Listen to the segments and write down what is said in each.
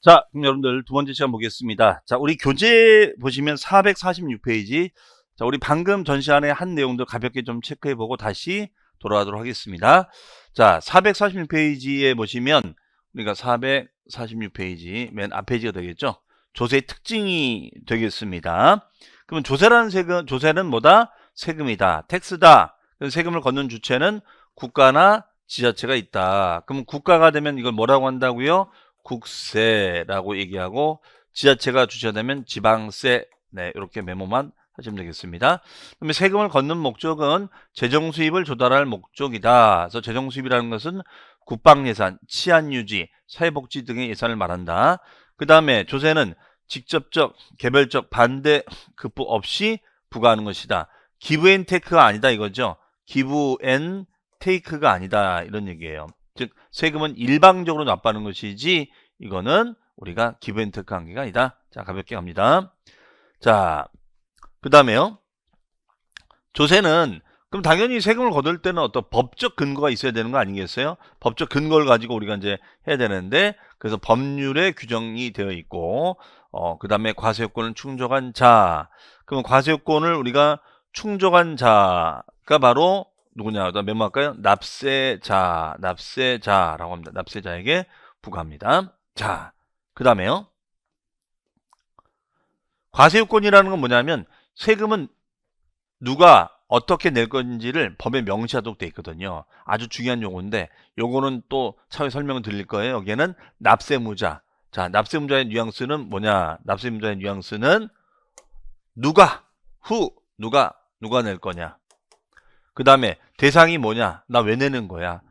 자, 그럼 여러분들 두 번째 시간 보겠습니다. 자, 우리 교재 보시면 446페이지. 자, 우리 방금 전 시간에 한 내용도 가볍게 좀 체크해보고 다시 돌아가도록 하겠습니다. 자, 446페이지에 보시면 우리가 446페이지 맨 앞 페이지가 되겠죠. 조세의 특징이 되겠습니다. 그러면 조세는 뭐다? 세금이다. 텍스다. 세금을 걷는 주체는 국가나 지자체가 있다. 그럼 국가가 되면 이걸 뭐라고 한다고요? 국세라고 얘기하고, 지자체가 주체되면 지방세. 네, 이렇게 메모만 하시면 되겠습니다. 그러면 세금을 걷는 목적은 재정 수입을 조달할 목적이다. 그래서 재정 수입이라는 것은 국방 예산, 치안 유지, 사회복지 등의 예산을 말한다. 그 다음에 조세는 직접적, 개별적 반대 급부 없이 부과하는 것이다. 기브 앤 테이크가 아니다 이거죠. 기브 앤 테이크가 아니다 이런 얘기예요. 즉 세금은 일방적으로 납부하는 것이지 이거는 우리가 기브 앤 테이크 관계가 아니다. 자, 가볍게 갑니다. 자, 그 다음에요. 조세는 그럼 당연히 세금을 거둘 때는 어떤 법적 근거가 있어야 되는 거 아니겠어요? 법적 근거를 가지고 우리가 이제 해야 되는데, 그래서 법률에 규정이 되어 있고, 그 다음에 과세요건을 충족한 자. 그럼 과세요건을 우리가 충족한 자가 바로 누구냐? 메모할까요? 납세자라고 합니다. 납세자에게 부과합니다. 자, 그 다음에요. 과세요건이라는 건 뭐냐면 세금은 누가 어떻게 낼 건지를 법에 명시하도록 돼 있거든요. 아주 중요한 용어인데 요거는 또 차후에 설명을 드릴 거예요. 여기에는 납세무자. 자, 납세무자의 뉘앙스는 뭐냐? 납세무자의 뉘앙스는 누가 낼 거냐? 그 다음에 대상이 뭐냐? 나 왜 내는 거야?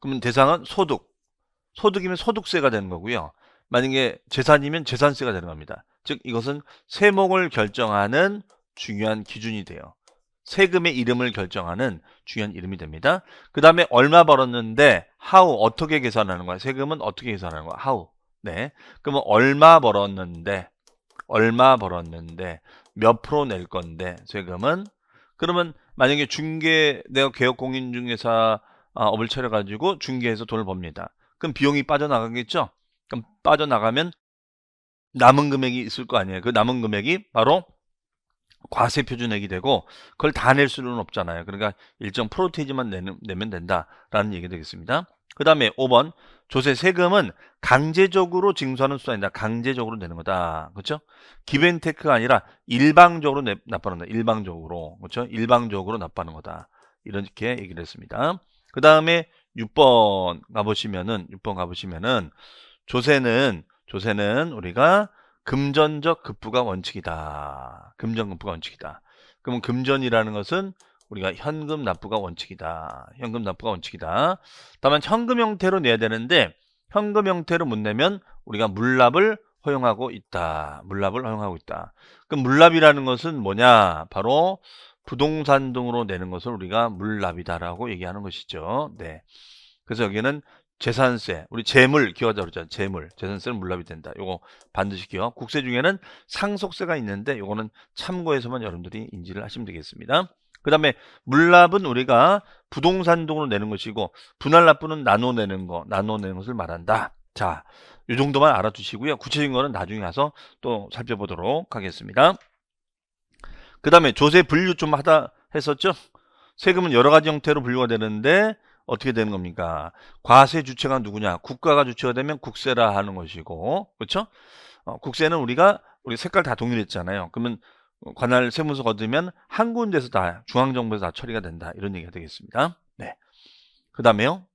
그러면 대상은 소득이면 소득세가 되는 거고요. 만약에 재산이면 재산세가 되는 겁니다. 즉 이것은 세목을 결정하는 중요한 기준이 돼요. 세금의 이름을 결정하는 중요한 이름이 됩니다. 그 다음에 얼마 벌었는데 how 어떻게 계산하는 거야? 세금은 어떻게 계산하는 거야? how. 네. 그러면 얼마 벌었는데 몇 프로 낼 건데 세금은, 그러면 만약에 내가 개업공인중개사 업을 차려가지고 중개해서 돈을 법니다. 그럼 비용이 빠져나가겠죠? 그럼 빠져나가면 남은 금액이 있을 거 아니에요. 그 남은 금액이 바로 과세 표준액이 되고 그걸 다 낼 수는 없잖아요. 그러니까 일정 프로테이지만 내면 된다라는 얘기 되겠습니다. 그 다음에 5번 조세 세금은 강제적으로 징수하는 수단이 아니다. 강제적으로 내는 거다. 그렇죠? 기브앤테크가 아니라 일방적으로 납부한다. 일방적으로. 그렇죠? 일방적으로 납부하는 거다. 이렇게 얘기를 했습니다. 그 다음에 6번 가보시면은 조세는 우리가 금전적 급부가 원칙이다. 금전급부가 원칙이다. 그러면 금전이라는 것은 우리가 현금 납부가 원칙이다. 현금 납부가 원칙이다. 다만 현금 형태로 내야 되는데 현금 형태로 못 내면 우리가 물납을 허용하고 있다. 물납을 허용하고 있다. 그럼 물납이라는 것은 뭐냐? 바로 부동산 등으로 내는 것을 우리가 물납이다라고 얘기하는 것이죠. 네. 그래서 여기는 재산세, 우리 재물 기억하자 그러잖아요. 재산세는 물납이 된다. 요거 반드시 기억. 국세 중에는 상속세가 있는데 요거는 참고해서만 여러분들이 인지를 하시면 되겠습니다. 그 다음에 물납은 우리가 부동산 등으로 내는 것이고 분할 납부는 나눠내는 것을 말한다. 자, 요 정도만 알아두시고요. 구체적인 거는 나중에 가서 또 살펴보도록 하겠습니다. 그 다음에 조세 분류 좀 했었죠? 세금은 여러 가지 형태로 분류가 되는데 어떻게 되는 겁니까? 과세 주체가 누구냐? 국가가 주체가 되면 국세라 하는 것이고, 그렇죠? 국세는 우리 색깔 다 동일했잖아요. 그러면 관할 세무서 거두면 한 군데서 다 중앙정부에서 다 처리가 된다. 이런 얘기가 되겠습니다. 네. 그 다음에요.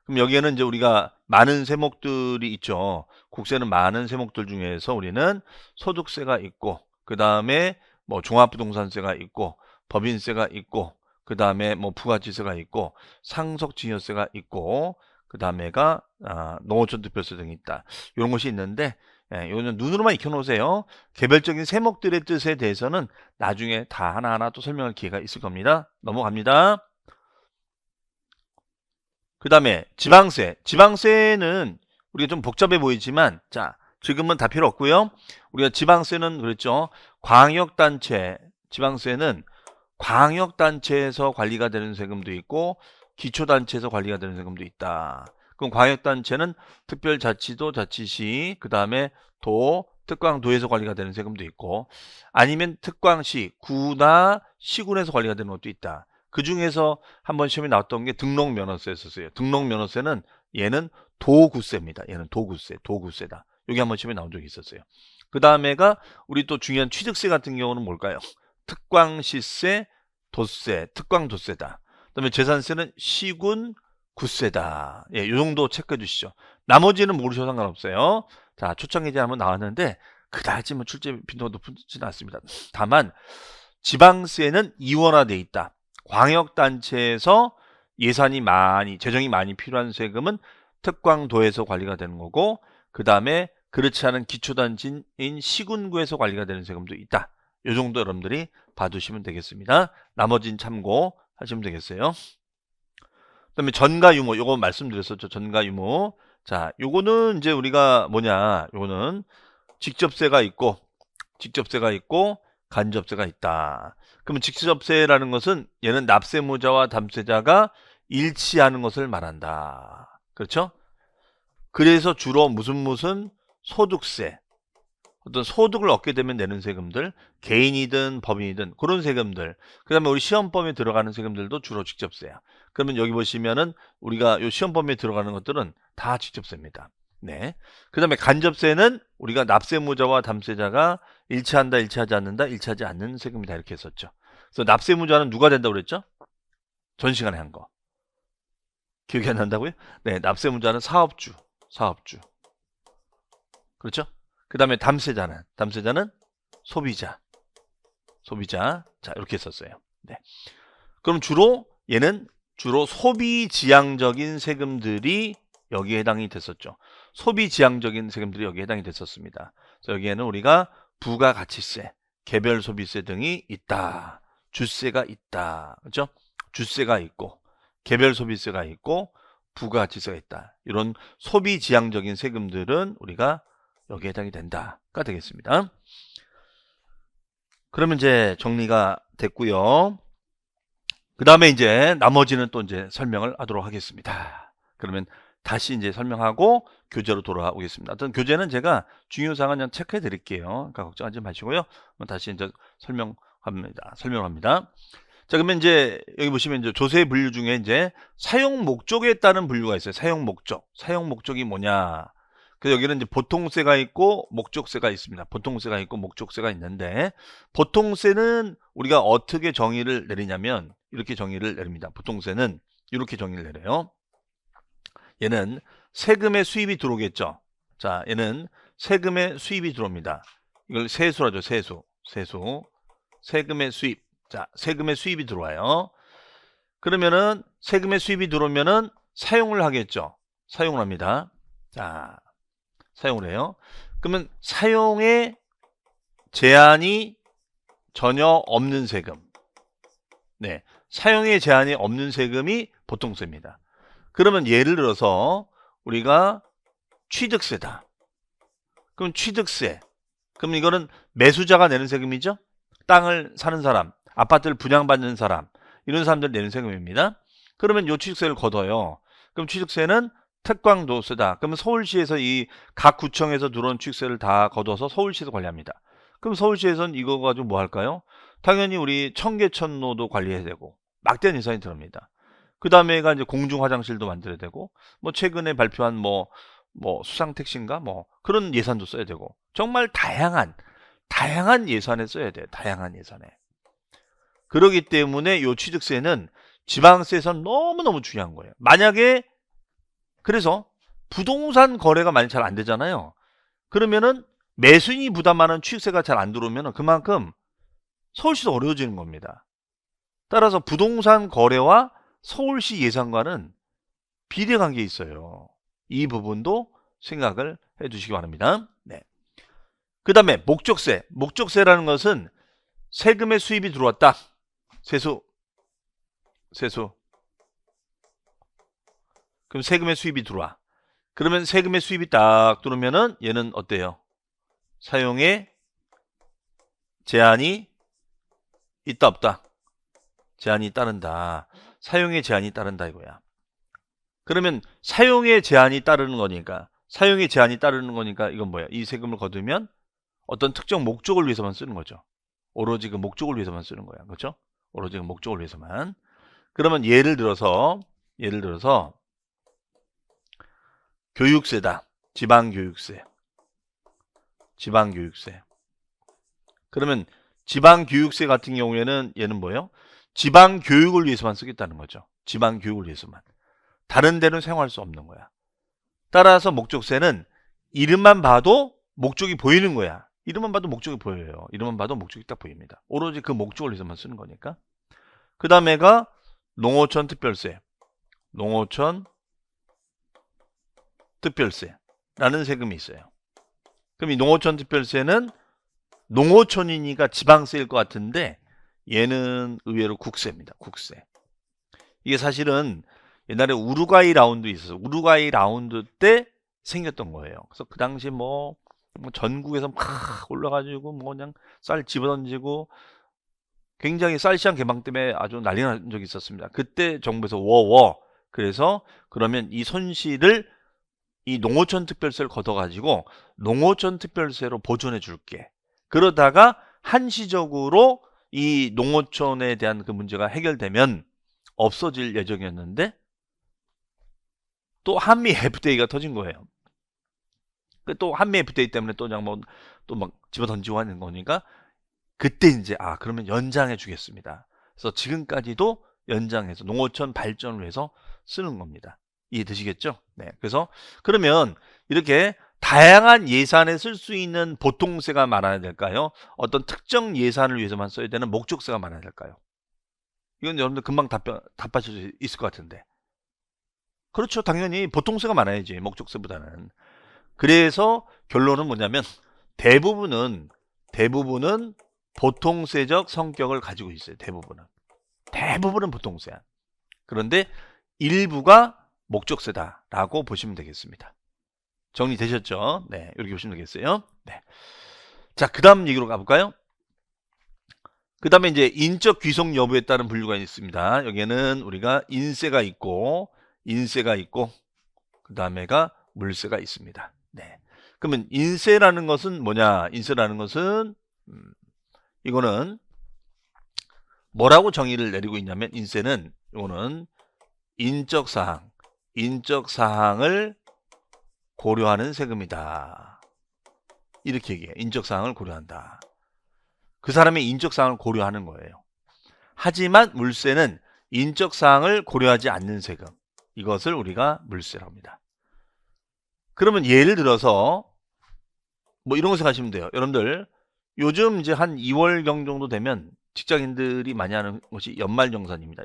그럼 여기에는 이제 우리가 많은 세목들이 있죠. 국세는 많은 세목들 중에서 우리는 소득세가 있고, 그 다음에 뭐 종합부동산세가 있고, 법인세가 있고, 그 다음에 뭐 부가치세가 있고, 상속증여세가 있고, 그 다음에가 농어촌 투표세 등이 있다. 이런 것이 있는데, 이거는 눈으로만 익혀놓으세요. 개별적인 세목들의 뜻에 대해서는 나중에 다 하나하나 또 설명할 기회가 있을 겁니다. 넘어갑니다. 그 다음에 지방세는 우리가 좀 복잡해 보이지만, 자, 지금은 다 필요 없고요. 우리가 지방세는 그랬죠. 지방세는 광역단체에서 관리가 되는 세금도 있고 기초단체에서 관리가 되는 세금도 있다. 그럼 광역단체는 특별자치도, 자치시, 그 다음에 도, 특광도에서 관리가 되는 세금도 있고, 아니면 특광시, 구나 시군에서 관리가 되는 것도 있다. 그 중에서 한번 시험에 나왔던 게 등록면허세였었어요. 등록면허세는 얘는 도구세입니다. 얘는 도구세다. 여기 한번 시험에 나온 적이 있었어요. 그 다음에가 우리 또 중요한 취득세 같은 경우는 뭘까요? 특광시세, 도세, 특광도세다. 그 다음에 재산세는 시군, 구세다. 예, 요 정도 체크해 주시죠. 나머지는 모르셔도 상관없어요. 자, 초청해제 한번 나왔는데 그다지 뭐 출제 빈도가 높지는 않습니다. 다만 지방세는 이원화돼 있다. 광역단체에서 재정이 많이 필요한 세금은 특광도에서 관리가 되는 거고, 그 다음에 그렇지 않은 기초단체인 시군구에서 관리가 되는 세금도 있다. 요 정도 여러분들이 봐두시면 되겠습니다. 나머지는 참고하시면 되겠어요. 그 다음에 전가유무, 요거 말씀드렸었죠. 전가유무. 자, 요거는 이제 우리가 요거는 직접세가 있고 간접세가 있다. 그러면 직접세라는 것은 얘는 납세무자와 담세자가 일치하는 것을 말한다. 그렇죠? 그래서 주로 무슨 소득세, 어떤 소득을 얻게 되면 내는 세금들, 개인이든 법인이든 그런 세금들, 그 다음에 우리 시험범위에 들어가는 세금들도 주로 직접세야. 그러면 여기 보시면은 우리가 요 시험범위에 들어가는 것들은 다 직접세입니다. 네. 그 다음에 간접세는 우리가 납세무자와 담세자가 일치한다, 일치하지 않는다, 일치하지 않는 세금이다 이렇게 했었죠. 그래서 납세무자는 누가 된다고 그랬죠? 전 시간에 한 거. 기억이 안 난다고요? 네, 납세무자는 사업주. 그렇죠? 그 다음에 담세자는 소비자. 자, 이렇게 썼어요. 네. 그럼 얘는 주로 소비지향적인 세금들이 여기에 해당이 됐었죠. 소비지향적인 세금들이 여기에 해당이 됐었습니다. 그래서 여기에는 우리가 부가가치세, 개별소비세 등이 있다. 주세가 있다. 그렇죠? 주세가 있고, 개별소비세가 있고, 부가가치세가 있다. 이런 소비지향적인 세금들은 우리가 여기에 해당이 된다가 되겠습니다. 그러면 이제 정리가 됐고요. 그 다음에 이제 나머지는 또 이제 설명을 하도록 하겠습니다. 그러면 다시 이제 설명하고 교재로 돌아오겠습니다. 어떤 교재는 제가 중요사항은 그냥 체크해 드릴게요. 그러니까 걱정하지 마시고요. 다시 이제 설명합니다. 자, 그러면 이제 여기 보시면 이제 조세 분류 중에 이제 사용 목적에 따른 분류가 있어요. 사용 목적이 뭐냐? 그래서 여기는 이제 보통세가 있고 목적세가 있습니다. 보통세가 있고 목적세가 있는데, 보통세는 우리가 어떻게 정의를 내리냐면 이렇게 정의를 내립니다. 보통세는 이렇게 정의를 내려요. 얘는 세금의 수입이 들어오겠죠. 자, 얘는 세금의 수입이 들어옵니다. 이걸 세수라죠. 세수. 세금의 수입. 자, 세금의 수입이 들어와요. 그러면은 세금의 수입이 들어오면은 사용을 하겠죠. 사용을 합니다. 자, 사용을 해요. 그러면 사용에 제한이 전혀 없는 세금. 네. 사용에 제한이 없는 세금이 보통세입니다. 그러면 예를 들어서 우리가 취득세다. 그럼 취득세. 그럼 이거는 매수자가 내는 세금이죠? 땅을 사는 사람, 아파트를 분양받는 사람, 이런 사람들 내는 세금입니다. 그러면 요 취득세를 걷어요. 그럼 취득세는 특광도세다. 그러면 서울시에서 이 각 구청에서 들어온 취득세를 다 걷어서 서울시에서 관리합니다. 그럼 서울시에서는 이거 가지고 뭐 할까요? 당연히 우리 청계천로도 관리해야 되고 막대한 예산이 들어갑니다. 그 다음에가 이제 공중 화장실도 만들어야 되고, 뭐 최근에 발표한 뭐 수상 택시인가 뭐 그런 예산도 써야 되고, 정말 다양한 예산에 써야 돼요. 다양한 예산에. 그러기 때문에 요 취득세는 지방세에선 너무너무 중요한 거예요. 만약에 그래서 부동산 거래가 많이 잘 안 되잖아요. 그러면은 매수인이 부담하는 취득세가 잘 안 들어오면 그만큼 서울시도 어려워지는 겁니다. 따라서 부동산 거래와 서울시 예산과는 비례관계에 있어요. 이 부분도 생각을 해 두시기 바랍니다. 네. 그 다음에 목적세. 목적세라는 것은 세금의 수입이 들어왔다. 세수. 그럼 세금의 수입이 들어와. 그러면 세금의 수입이 딱 들어오면은 얘는 어때요? 사용에 제한이 있다 없다? 제한이 따른다. 사용에 제한이 따른다 이거야. 그러면 사용의 제한이 따르는 거니까 사용의 제한이 따르는 거니까 이건 뭐야? 이 세금을 거두면 어떤 특정 목적을 위해서만 쓰는 거죠. 오로지 그 목적을 위해서만 쓰는 거야. 그렇죠? 오로지 그 목적을 위해서만. 그러면 예를 들어서 교육세다. 지방교육세. 지방교육세. 그러면 지방교육세 같은 경우에는 얘는 뭐예요? 지방교육을 위해서만 쓰겠다는 거죠. 지방교육을 위해서만. 다른 데는 사용할 수 없는 거야. 따라서 목적세는 이름만 봐도 목적이 보이는 거야. 이름만 봐도 목적이 보여요. 이름만 봐도 목적이 딱 보입니다. 오로지 그 목적을 위해서만 쓰는 거니까. 그 다음에가 농어촌 특별세. 농어촌 특별세라는 세금이 있어요. 그럼 이 농어촌 특별세는 농어촌이니까 지방세일 것 같은데 얘는 의외로 국세입니다. 국세. 이게 사실은 옛날에 우루과이 라운드 있어서 우루과이 라운드 때 생겼던 거예요. 그래서 그 당시 뭐 전국에서 막 올라가지고 뭐 그냥 쌀 집어던지고 굉장히 쌀시장 개방 때문에 아주 난리 난 적이 있었습니다. 그때 정부에서 그래서 그러면 이 손실을 이 농어촌 특별세를 걷어가지고 농어촌 특별세로 보존해 줄게. 그러다가 한시적으로 이 농어촌에 대한 그 문제가 해결되면 없어질 예정이었는데 또 한미 FTA가 터진 거예요. 또 한미 FTA 때문에 또 그냥 또 막 집어 던지고 하는 거니까 그때 이제 그러면 연장해 주겠습니다. 그래서 지금까지도 연장해서 농어촌 발전을 위해서 쓰는 겁니다. 이해되시겠죠? 네. 그래서 그러면 이렇게 다양한 예산에 쓸 수 있는 보통세가 많아야 될까요? 어떤 특정 예산을 위해서만 써야 되는 목적세가 많아야 될까요? 이건 여러분들 금방 답하실 수 있을 것 같은데. 그렇죠. 당연히 보통세가 많아야지 목적세보다는. 그래서 결론은 뭐냐면 대부분은 보통세적 성격을 가지고 있어요. 대부분은 보통세야. 그런데 일부가 목적세다라고 보시면 되겠습니다. 정리되셨죠? 네, 이렇게 보시면 되겠어요. 네. 자, 그 다음 얘기로 가볼까요? 그 다음에 이제 인적 귀속 여부에 따른 분류가 있습니다. 여기에는 우리가 인세가 있고, 그 다음에가 물세가 있습니다. 네. 그러면 인세라는 것은 뭐냐? 인세라는 것은, 이거는 뭐라고 정의를 내리고 있냐면, 인세는, 이거는 인적 사항을 고려하는 세금이다. 이렇게 얘기해요. 인적 사항을 고려한다. 그 사람의 인적 사항을 고려하는 거예요. 하지만 물세는 인적 사항을 고려하지 않는 세금. 이것을 우리가 물세라고 합니다. 그러면 예를 들어서 뭐 이런 거 생각하시면 돼요. 여러분들 요즘 이제 한 2월경 정도 되면 직장인들이 많이 하는 것이 연말정산입니다.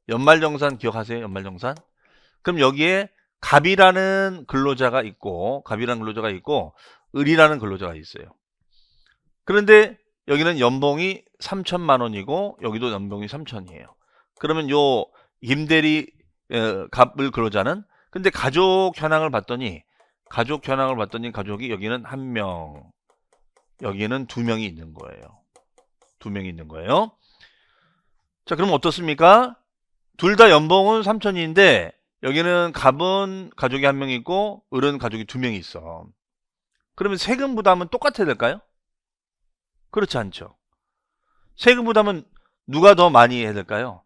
연말정산 기억하세요? 연말정산? 그럼 여기에 갑이라는 근로자가 있고 을이라는 근로자가 있어요. 그런데 여기는 연봉이 3천만 원이고 여기도 연봉이 3천이에요. 그러면 요 임대리 갑을 근로자는 근데 가족 현황을 봤더니 가족이 여기는 1명, 여기는 2명이 있는 거예요. 2명이 있는 거예요. 자, 그럼 어떻습니까? 둘 다 연봉은 3천인데 여기는 갑은 가족이 1명 있고 을은 가족이 2명이 있어. 그러면 세금 부담은 똑같아야 될까요? 그렇지 않죠. 세금 부담은 누가 더 많이 해야 될까요?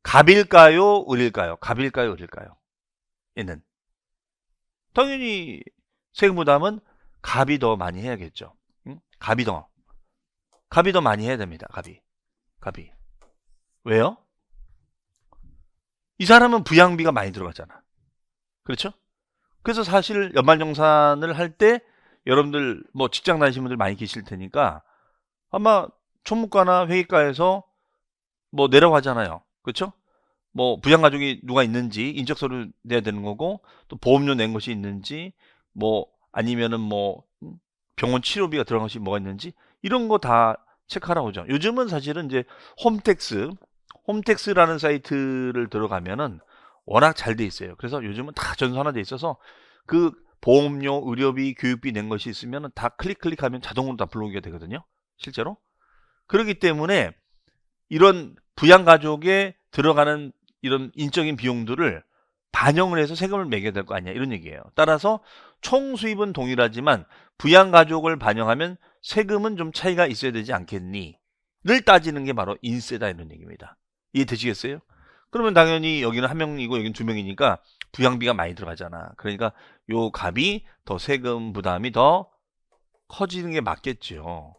갑일까요? 을일까요? 얘는 당연히 세금 부담은 갑이 더 많이 해야겠죠. 응? 갑이 더 많이 해야 됩니다. 갑이. 왜요? 이 사람은 부양비가 많이 들어가잖아. 그렇죠? 그래서 사실 연말정산을 할 때 여러분들 뭐 직장 다니시는 분들 많이 계실 테니까 아마 총무과나 회계과에서 뭐 내라고 하잖아요. 그렇죠? 뭐 부양가족이 누가 있는지 인적서류 내야 되는 거고 또 보험료 낸 것이 있는지 뭐 아니면은 뭐 병원 치료비가 들어간 것이 뭐가 있는지 이런 거 다 체크하라고 하죠. 요즘은 사실은 이제 홈택스라는 사이트를 들어가면은 워낙 잘 돼 있어요. 그래서 요즘은 다 전산화돼 있어서 그 보험료, 의료비, 교육비 낸 것이 있으면 다 클릭하면 자동으로 다 불러오게 되거든요. 실제로. 그렇기 때문에 이런 부양가족에 들어가는 이런 인적인 비용들을 반영을 해서 세금을 매겨야 될 거 아니냐 이런 얘기예요. 따라서 총 수입은 동일하지만 부양가족을 반영하면 세금은 좀 차이가 있어야 되지 않겠니? 를 따지는 게 바로 인세다 이런 얘기입니다. 이해되시겠어요? 그러면 당연히 여기는 한 명이고 여기는 두 명이니까 부양비가 많이 들어가잖아. 그러니까 요 값이 더 세금 부담이 더 커지는 게 맞겠죠.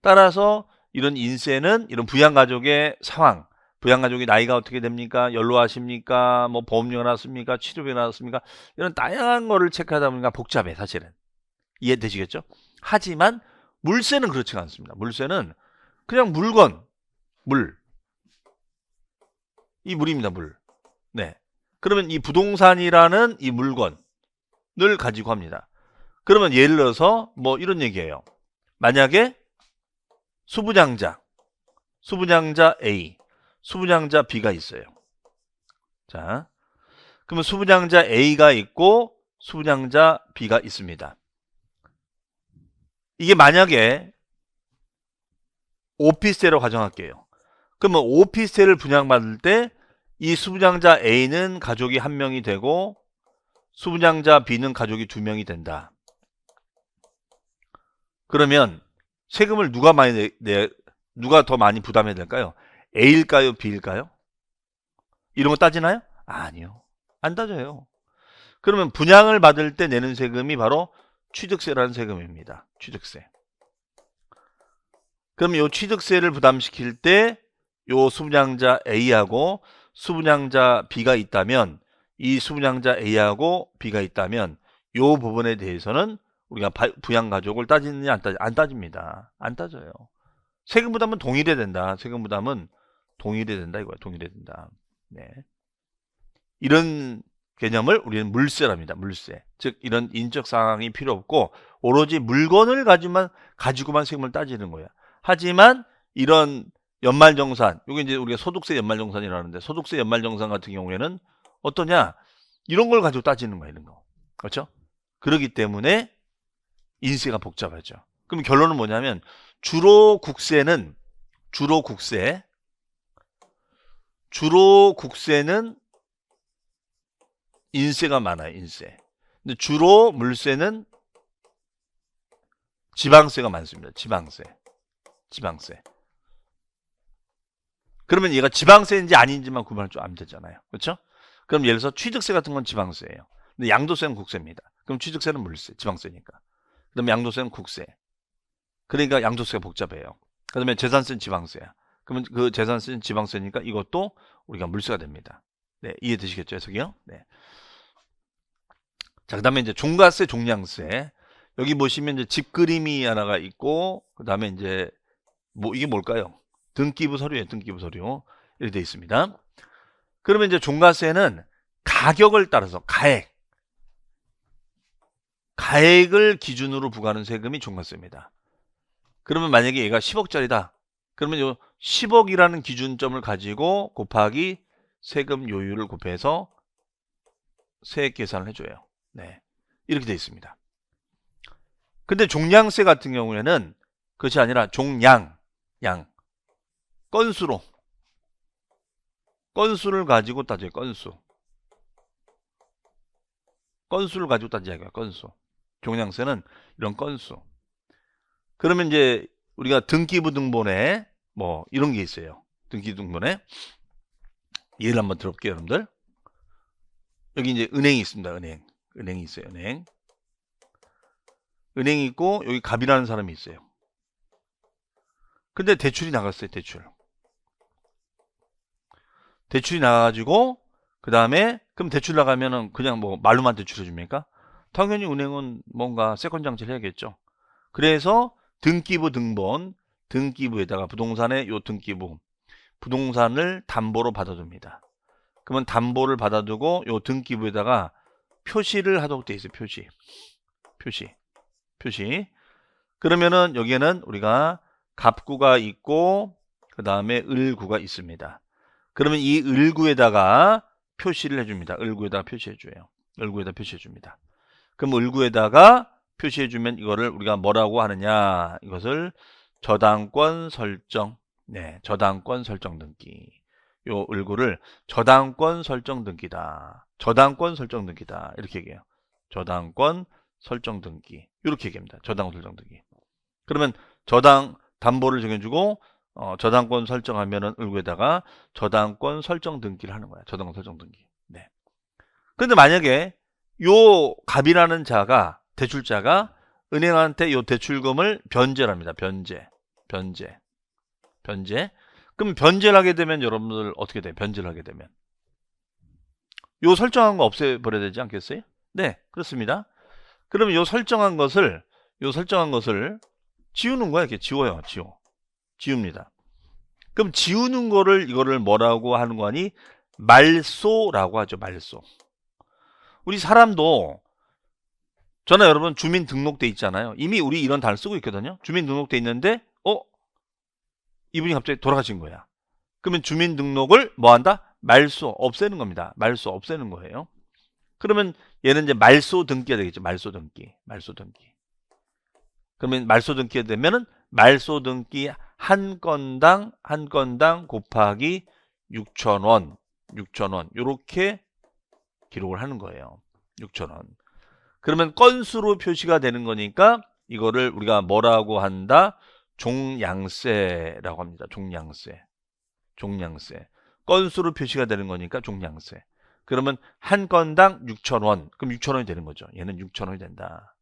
따라서 이런 인세는 이런 부양가족의 상황, 부양가족이 나이가 어떻게 됩니까? 연로하십니까? 뭐 보험료가 나왔습니까? 치료비가 나왔습니까? 이런 다양한 거를 체크하다 보니까 복잡해 사실은. 이해되시겠죠? 하지만 물세는 그렇지가 않습니다. 물세는 그냥 물건, 물. 이 물입니다, 물. 네. 그러면 이 부동산이라는 이 물건을 가지고 합니다. 그러면 예를 들어서 뭐 이런 얘기예요. 만약에 수분양자 A, 수분양자 B가 있어요. 자, 그러면 수분양자 A가 있고 수분양자 B가 있습니다. 이게 만약에 오피스텔로 가정할게요. 그러면 오피스텔을 분양받을 때 이 수분양자 A는 가족이 1명이 되고 수분양자 B는 가족이 2명이 된다. 그러면 세금을 누가 더 많이 부담해야 될까요? A일까요? B일까요? 이런 거 따지나요? 아니요. 안 따져요. 그러면 분양을 받을 때 내는 세금이 바로 취득세라는 세금입니다. 취득세. 그럼 이 취득세를 부담시킬 때 이 수분양자 A하고 수분양자 B가 있다면 이 수분양자 A하고 B가 있다면 이 부분에 대해서는 우리가 부양가족을 따지느냐 안 따집니다. 안 따져요. 세금 부담은 동일해야 된다. 세금 부담은 동일해야 된다 이거야. 동일해야 된다. 네. 이런 개념을 우리는 물세랍니다. 물세. 즉 이런 인적 상황이 필요 없고 오로지 물건을 가지고만 세금을 따지는 거예요. 하지만 이런 연말정산, 이게 이제 우리가 소득세 연말정산이라는데 소득세 연말정산 같은 경우에는 어떠냐? 이런 걸 가지고 따지는 거예요. 이런 거. 그렇죠? 그렇기 때문에 인세가 복잡하죠. 그럼 결론은 뭐냐면 주로 국세는 인세가 많아요. 인세. 근데 주로 물세는 지방세가 많습니다. 지방세. 그러면 얘가 지방세인지 아닌지만 구분할 줄 알면 되잖아요. 그렇죠? 그럼 예를 들어서 취득세 같은 건 지방세예요. 근데 양도세는 국세입니다. 그럼 취득세는 물세, 지방세니까. 그다음에 양도세는 국세. 그러니까 양도세가 복잡해요. 그다음에 재산세는 지방세야. 그러면 그 재산세는 지방세니까 이것도 우리가 물세가 됩니다. 네, 이해되시겠죠, 해석이요? 네. 자, 그다음에 이제 종가세, 종량세. 여기 보시면 이제 집 그림이 하나가 있고, 그다음에 이제 뭐 이게 뭘까요? 등기부 서류예요. 등기부 서류 이렇게 되어 있습니다. 그러면 이제 종가세는 가격을 따라서 가액을 기준으로 부과하는 세금이 종가세입니다. 그러면 만약에 얘가 10억짜리다. 그러면 요 10억이라는 기준점을 가지고 곱하기 세금 요율을 곱해서 세액 계산을 해줘요. 네, 이렇게 되어 있습니다. 근데 종량세 같은 경우에는 그것이 아니라 건수를 가지고 따져요. 건수를 가지고 따져요. 건수. 종량세는 이런 건수. 그러면 이제 우리가 등기부 등본에 뭐 이런 게 있어요. 등기부 등본에 예를 한번 들어볼게요, 여러분들. 여기 이제 은행이 있습니다. 은행이 있어요. 은행이 있고 여기 갑이라는 사람이 있어요. 근데 대출이 나갔어요. 대출이 나가가지고 그 다음에 그럼 대출 나가면은 그냥 뭐 말로만 대출해 줍니까? 당연히 은행은 뭔가 세컨 장치를 해야겠죠. 그래서 등기부 등본, 등기부에다가 부동산의 요 부동산을 담보로 받아둡니다. 그러면 담보를 받아두고 요 등기부에다가 표시를 하도록 돼 있어요. 표시. 그러면은 여기에는 우리가 갑구가 있고 그 다음에 을구가 있습니다. 그러면 이 을구에다가 표시를 해줍니다. 을구에다가 표시해줘요. 을구에다 표시해줍니다. 그럼 을구에다가 표시해주면 이거를 우리가 뭐라고 하느냐? 이것을 저당권 설정. 네, 저당권 설정 등기. 요 을구를 저당권 설정 등기다. 저당권 설정 등기다. 이렇게 얘기해요. 저당권 설정 등기. 이렇게 얘기합니다. 저당권 설정 등기. 그러면 저당 담보를 정해주고 저당권 설정하면은 을구에다가 저당권 설정 등기를 하는 거야. 저당권 설정 등기. 네. 근데 만약에 요 갑이라는 자가 대출자가 은행한테 요 대출금을 변제를 합니다. 변제. 그럼 변제를 하게 되면 여러분들 어떻게 돼요? 변제를 하게 되면 요 설정한 거 없애버려야 되지 않겠어요? 네, 그렇습니다. 그러면 요 설정한 것을 지우는 거야. 이렇게 지워요. 지웁니다. 그럼 지우는 거를 이거를 뭐라고 하는 거니? 말소라고 하죠. 말소. 우리 사람도 저는 여러분 주민등록돼 있잖아요. 이미 우리 이런 단어를 쓰고 있거든요. 주민등록돼 있는데 이분이 갑자기 돌아가신 거야. 그러면 주민등록을 뭐 한다? 말소, 없애는 겁니다. 말소, 없애는 거예요. 그러면 얘는 이제 말소 등기가 되겠죠. 말소 등기. 그러면 말소 등기가 되면은 말소 등기 한 건당 곱하기 6,000원 요렇게 기록을 하는 거예요. 6,000원. 그러면 건수로 표시가 되는 거니까 이거를 우리가 뭐라고 한다? 종량세라고 합니다. 종량세. 건수로 표시가 되는 거니까 종량세. 그러면 한 건당 6,000원. 그럼 6,000원이 되는 거죠. 얘는 6,000원이 된다.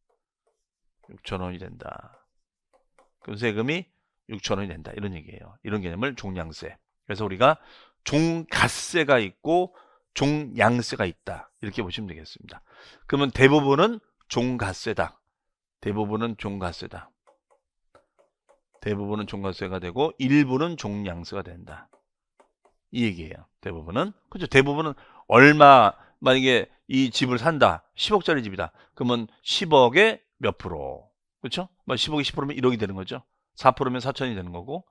6,000원이 된다. 그럼 세금이 6,000원이 된다. 이런 얘기예요. 이런 개념을 종량세. 그래서 우리가 종갓세가 있고 종량세가 있다. 이렇게 보시면 되겠습니다. 그러면 대부분은 종갓세다. 대부분은 종갓세가 되고 일부는 종량세가 된다. 이 얘기예요. 대부분은. 그렇죠. 대부분은 얼마, 만약에 이 집을 산다. 10억짜리 집이다. 그러면 10억에 몇 프로. 그렇죠? 10억에 10%면 1억이 되는 거죠. 4%면 4천이 되는 거고.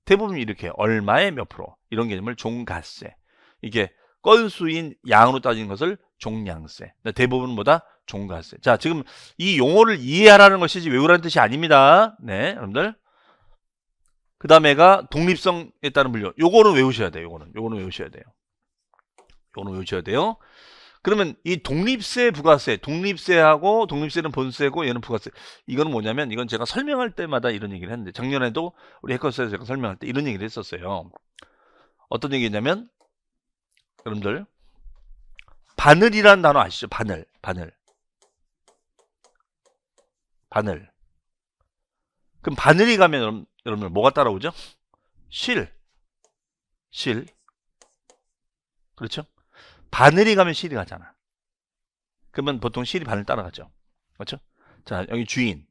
대부분 이렇게 얼마에 몇 프로. 이런 개념을 종갓세. 이게 건수인 양으로 따지는 것을 종량세. 대부분은 뭐다? 종갓세. 자, 지금 이 용어를 이해하라는 것이지 외우라는 뜻이 아닙니다. 네, 여러분들. 그 다음에가 독립성에 따른 분류. 요거는 외우셔야 돼요. 요거는 외우셔야 돼요. 그러면 이 독립세, 부가세, 독립세하고 독립세는 본세고 얘는 부가세. 이거는 뭐냐면 이건 제가 설명할 때마다 이런 얘기를 했는데 작년에도 우리 해커스에서 제가 설명할 때 이런 얘기를 했었어요. 어떤 얘기냐면 여러분들 바늘이라는 단어 아시죠? 바늘. 그럼 바늘이 가면 여러분들 뭐가 따라오죠? 실. 그렇죠? 바늘이 가면 실이 가잖아. 그러면 보통 실이 바늘 따라가죠. 그렇죠? 자, 여기 주인의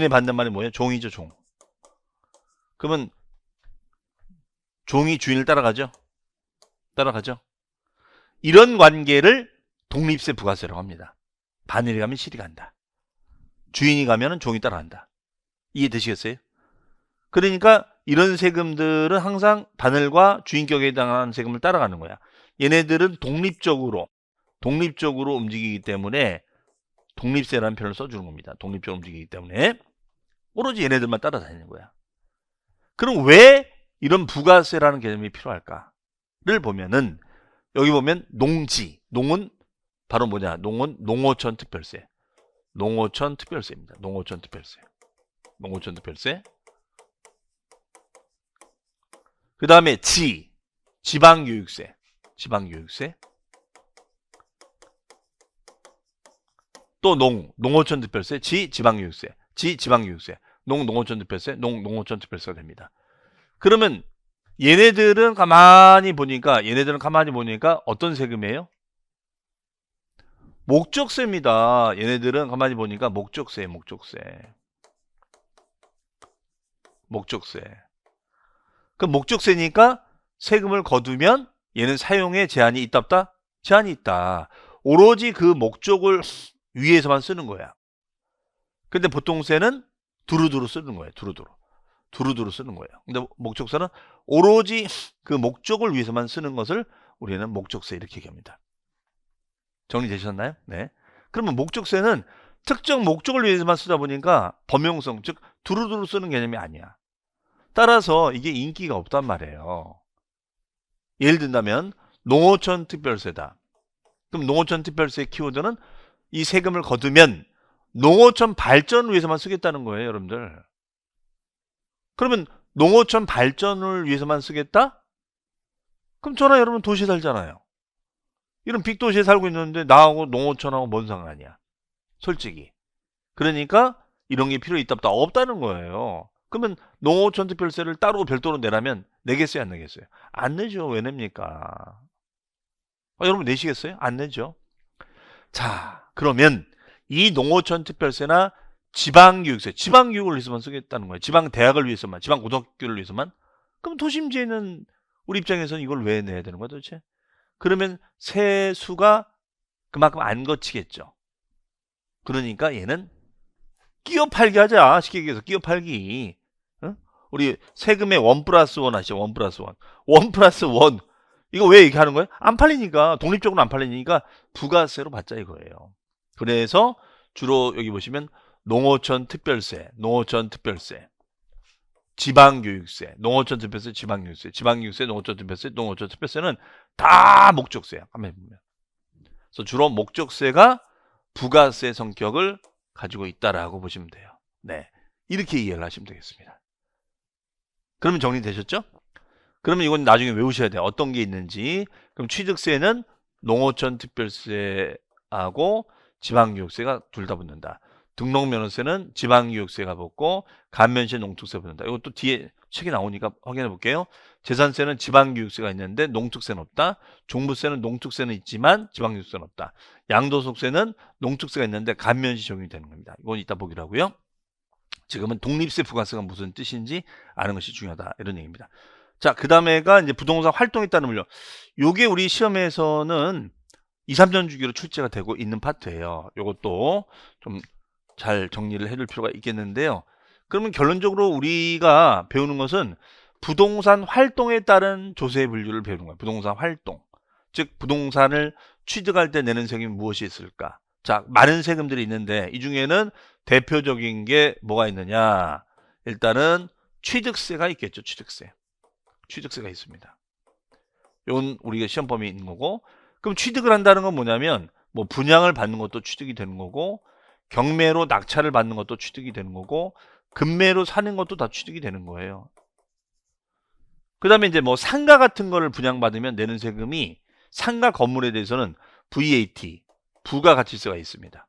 반대말이 뭐예요? 종이죠, 종. 그러면 종이 주인을 따라가죠? 이런 관계를 독립세, 부가세라고 합니다. 바늘이 가면 실이 간다. 주인이 가면 종이 따라간다. 이해되시겠어요? 그러니까 이런 세금들은 항상 바늘과 주인격에 해당하는 세금을 따라가는 거야. 얘네들은 독립적으로 움직이기 때문에 독립세라는 표현을 써주는 겁니다. 독립적으로 움직이기 때문에 오로지 얘네들만 따라다니는 거야. 그럼 왜 이런 부가세라는 개념이 필요할까를 보면은 여기 보면 농은 바로 뭐냐? 농은 농어촌 특별세. 농어촌 특별세입니다. 농어촌 특별세. 그 다음에 지방교육세. 또 농어촌 특별세, 지방교육세. 농어촌 특별세, 농어촌 특별세가 됩니다. 그러면 얘네들은 가만히 보니까 어떤 세금이에요? 목적세입니다. 얘네들은 가만히 보니까 목적세. 그럼 목적세니까 세금을 거두면 얘는 사용에 제한이 있다 없다? 제한이 있다. 오로지 그 목적을 위해서만 쓰는 거야. 근데 보통세는 두루두루 쓰는 거예요. 두루두루 쓰는 거예요. 근데 목적세는 오로지 그 목적을 위해서만 쓰는 것을 우리는 목적세 이렇게 얘기합니다. 정리되셨나요? 네. 그러면 목적세는 특정 목적을 위해서만 쓰다 보니까 범용성, 즉 두루두루 쓰는 개념이 아니야. 따라서 이게 인기가 없단 말이에요. 예를 든다면 농어촌 특별세다. 그럼 농어촌 특별세 키워드는 이 세금을 거두면 농어촌 발전을 위해서만 쓰겠다는 거예요, 여러분들. 그러면 농어촌 발전을 위해서만 쓰겠다? 그럼 저나 여러분 도시에 살잖아요. 이런 빅도시에 살고 있는데 나하고 농어촌하고 뭔 상관이야? 솔직히. 그러니까 이런 게 필요 있다 없다 없다는 거예요. 그러면 농어촌 특별세를 따로 별도로 내라면 내겠어요, 안 내겠어요? 안 내죠. 왜 냅니까? 여러분 내시겠어요? 안 내죠. 자, 그러면 이 농어촌 특별세나 지방교육세, 지방교육을 위해서만 쓰겠다는 거예요. 지방대학을 위해서만, 지방고등학교를 위해서만. 그럼 도심지에 있는 우리 입장에서는 이걸 왜 내야 되는 거야 도대체? 그러면 세수가 그만큼 안 거치겠죠. 그러니까 얘는 끼어 팔기 하자. 쉽게 얘기해서 끼어 팔기. 응? 우리 세금의 1+1 하시죠. 1+1. 1+1. 이거 왜 이렇게 하는 거예요? 안 팔리니까. 독립적으로 안 팔리니까 부가세로 받자 이거예요. 그래서 주로 여기 보시면 농어촌 특별세, 농어촌 특별세, 지방교육세, 농어촌 특별세, 지방교육세, 지방교육세, 농어촌 특별세, 농어촌 특별세는 다 목적세야. 한번 보면. 그래서 주로 목적세가 부가세 성격을 가지고 있다라고 보시면 돼요. 네, 이렇게 이해를 하시면 되겠습니다. 그러면 정리되셨죠? 그러면 이건 나중에 외우셔야 돼요. 어떤 게 있는지. 그럼 취득세는 농어촌 특별세하고 지방교육세가 둘 다 붙는다. 등록면허세는 지방교육세가 붙고 감면세 농특세 붙는다. 이것도 뒤에 책에 나오니까 확인해 볼게요. 재산세는 지방교육세가 있는데 농특세는 없다. 종부세는 농특세는 있지만 지방교육세는 없다. 양도소득세는 농특세가 있는데 감면시 적용이 되는 겁니다. 이건 이따 보기로 하고요. 지금은 독립세 부가세가 무슨 뜻인지 아는 것이 중요하다. 이런 얘기입니다. 자, 그 다음에가 이제 부동산 활동에 따른 물량. 요게 우리 시험에서는 2, 3년 주기로 출제가 되고 있는 파트예요. 요것도 좀 잘 정리를 해둘 필요가 있겠는데요. 그러면 결론적으로 우리가 배우는 것은 부동산 활동에 따른 조세 분류를 배우는 거예요. 부동산 활동. 즉 부동산을 취득할 때 내는 세금이 무엇이 있을까? 자, 많은 세금들이 있는데 이 중에는 대표적인 게 뭐가 있느냐? 일단은 취득세가 있겠죠. 취득세. 취득세가 있습니다. 이건 우리가 시험 범위에 있는 거고, 그럼 취득을 한다는 건 뭐냐면 뭐 분양을 받는 것도 취득이 되는 거고, 경매로 낙찰을 받는 것도 취득이 되는 거고, 금매로 사는 것도 다 취득이 되는 거예요. 그 다음에 이제 뭐 상가 같은 거를 분양받으면 내는 세금이 상가 건물에 대해서는 VAT, 부가가치세가 있습니다.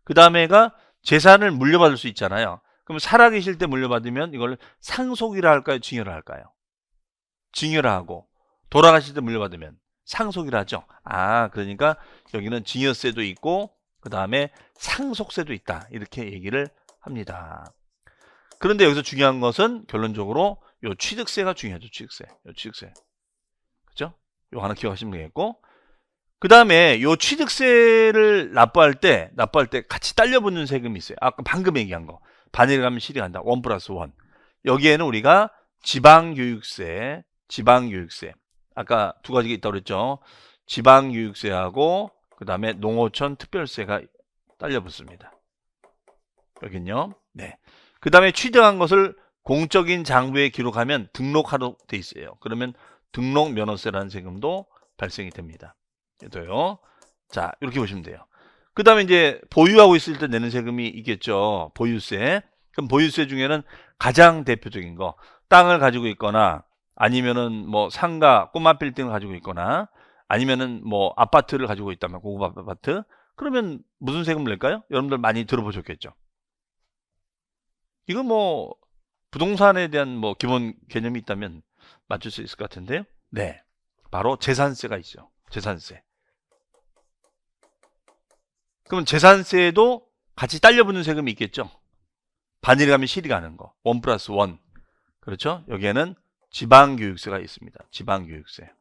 그 다음에가 재산을 물려받을 수 있잖아요. 그럼 살아계실 때 물려받으면 이걸 상속이라 할까요? 증여라 할까요? 증여라 하고, 돌아가실 때 물려받으면 상속이라 하죠. 아, 그러니까 여기는 증여세도 있고 그 다음에 상속세도 있다. 이렇게 얘기를 합니다. 그런데 여기서 중요한 것은 결론적으로 요 취득세가 중요하죠. 취득세. 요 취득세. 그죠? 요 하나 기억하시면 되겠고. 그 다음에 요 취득세를 납부할 때 같이 딸려붙는 세금이 있어요. 아까 방금 얘기한 거. 반일에 가면 실이 간다. 1+1. 여기에는 우리가 지방교육세, 아까 두 가지가 있다고 그랬죠. 지방교육세하고 그 다음에 농어촌 특별세가 딸려 붙습니다. 여긴요. 네. 그 다음에 취득한 것을 공적인 장부에 기록하면 등록하도록 돼 있어요. 그러면 등록면허세라는 세금도 발생이 됩니다. 얘도요. 자, 이렇게 보시면 돼요. 그 다음에 이제 보유하고 있을 때 내는 세금이 있겠죠. 보유세. 그럼 보유세 중에는 가장 대표적인 거, 땅을 가지고 있거나 아니면은 뭐 상가, 꼬마 빌딩을 가지고 있거나 아니면은 뭐 아파트를 가지고 있다면 고급 아파트, 그러면 무슨 세금을 낼까요? 여러분들 많이 들어보셨겠죠. 이거 뭐 부동산에 대한 뭐 기본 개념이 있다면 맞출 수 있을 것 같은데요. 네, 바로 재산세가 있죠. 재산세. 그러면 재산세에도 같이 딸려붙는 세금이 있겠죠. 반일이 가면 실이 가는 거. 1+1. 그렇죠? 여기에는 지방교육세가 있습니다. 지방교육세가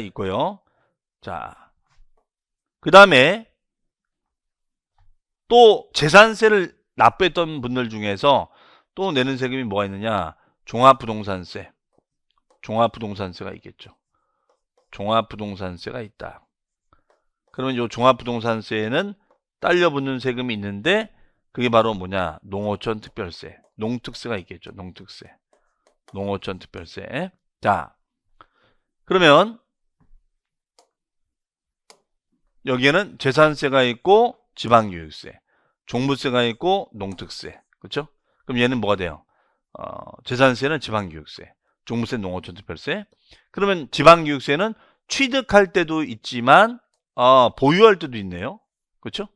있고요. 자, 그 다음에 또 재산세를 납부했던 분들 중에서 또 내는 세금이 뭐가 있느냐? 종합부동산세. 종합부동산세가 있겠죠. 종합부동산세가 있다. 그러면 이 종합부동산세에는 딸려붙는 세금이 있는데 그게 바로 뭐냐? 농어촌 특별세. 농특세가 있겠죠. 농특세. 농어촌 특별세. 자, 그러면 여기에는 재산세가 있고 지방교육세, 종부세가 있고 농특세. 그렇죠? 그럼 얘는 뭐가 돼요? 재산세는 지방교육세, 종부세는 농어촌 특별세. 그러면 지방교육세는 취득할 때도 있지만 보유할 때도 있네요. 그렇죠?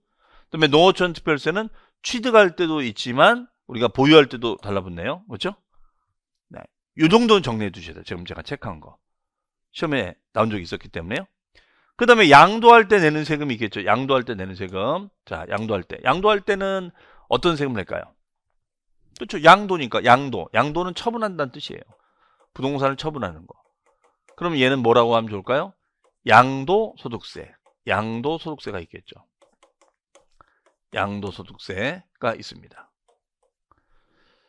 그다음에 농어촌 특별세는 취득할 때도 있지만 우리가 보유할 때도 달라붙네요. 그렇죠? 네. 이 정도는 정리해 두셔야 돼요. 지금 제가 체크한 거. 시험에 나온 적이 있었기 때문에요. 그 다음에 양도할 때 내는 세금이 있겠죠. 양도할 때 내는 세금. 자, 양도할 때. 양도할 때는 어떤 세금을 낼까요? 그렇죠. 양도니까 양도. 양도는 처분한다는 뜻이에요. 부동산을 처분하는 거. 그럼 얘는 뭐라고 하면 좋을까요? 양도소득세. 양도소득세가 있겠죠. 양도소득세가 있습니다.